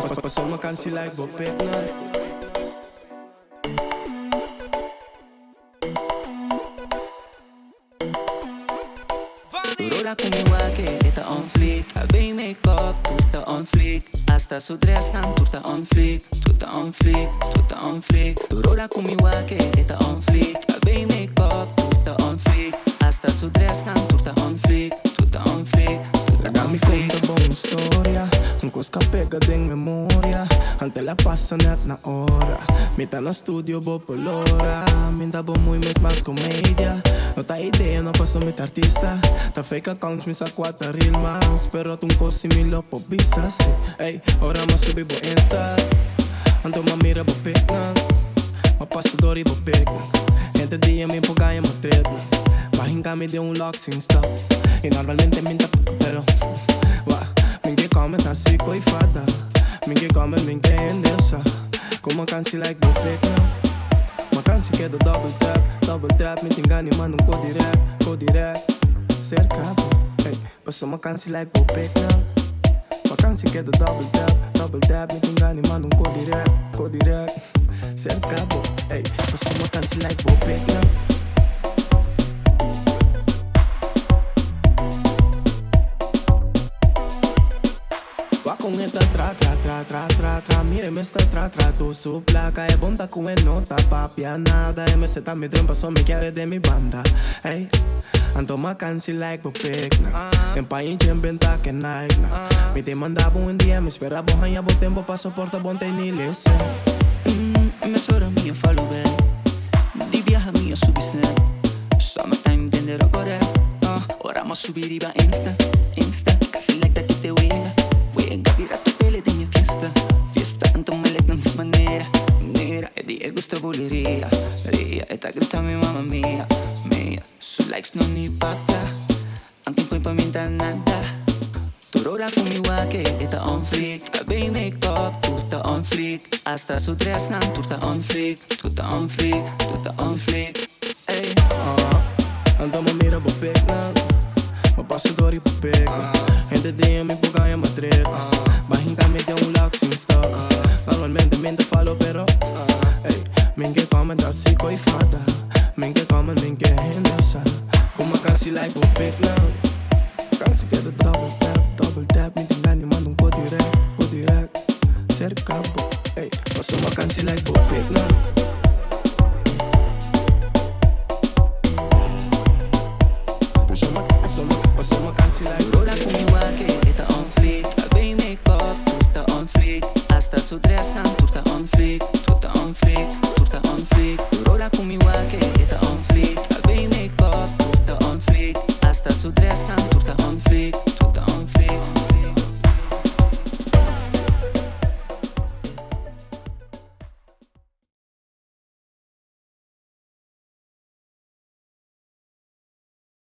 Passou uma canção like vou pegar. Aurora comigo aqui, está on fleek. Bem make-up, tu tá on fleek. Hasta su dress tam, tu tá on fleek. Tu tá on fleek, tu tá on fleek. Aurora comigo aqui, está on fleek. Bem make-up, tu tá on fleek. Hasta su dress tam, tu tá on fleek. Tu tá on fleek, tu tá Ela on me fleek. conta boa história, coisa pegada em memória. Ante la passa net na hora. Me tá no estúdio, vou polora. Me dá bom muito mais comédia. Não tá ideia, não passo me artista. Tá fake accounts, me saco a real mas. Pero tu coisa similar po bisa, sim. Ey, ora ma subi bo Insta. Ante uma mira bo pegna. Ma passador e bo pegna. Gente dia me empolga e me tretna. Bahinga me deu lock sem stop. E normalmente me tá pero mingi comment así coi fada. Mingi comment mingi endesa. Como cansi like bo pegna. Ma cansi que do double tap. Me tingani mano um code rap. Cercado, hey, passou uma cansi like bo pegna. Ma cansi que do double tap. Me tingani mano um code rap. Cercado, hey, passou uma cansi like bo pegna. Com esta tra, mire-me esta tra, tu su placa é bom tá com nota, papia nada, MC tá me trempa, só me quer de mi banda, hey, ando uma cansi like bo pegna, em país inventa que Nike, me te mandava dia, me esperava hanha bo tempo, pa soporta bom tem ni lesse. Emissora minha follow back. Di viaja minha subsnap. Summertime entender agora. Ora mo subir iba Insta. Casi like da que te wega. Wega, vira tu tele de minha fiesta, então me like da mesma maneira. E di gusta buleria. Eta grita mi mamma mia. Su likes non ni pata. Anche poi pa minta nada. Aurora comigo aqui, está on fleek. Bem make-up, tu tá on fleek. Hasta su dress nam, tu tá on fleek. Tu tá on fleek, tu tá on fleek. Ey. Ando uma mira bo pegna. Ma passador e bo pegna. Gente dia me empolga e me treta. Bahinga me deu lock sem stop. Normalmente me falo pero hey, mingi comment así coi fada. Mingi comment, mingi endesa. Como cansi like bo pegna. Cansi que do double tap. Me tingani mando um code rap. Cercado, hey, passou uma cansi like bo pegna. Passou uma cansi like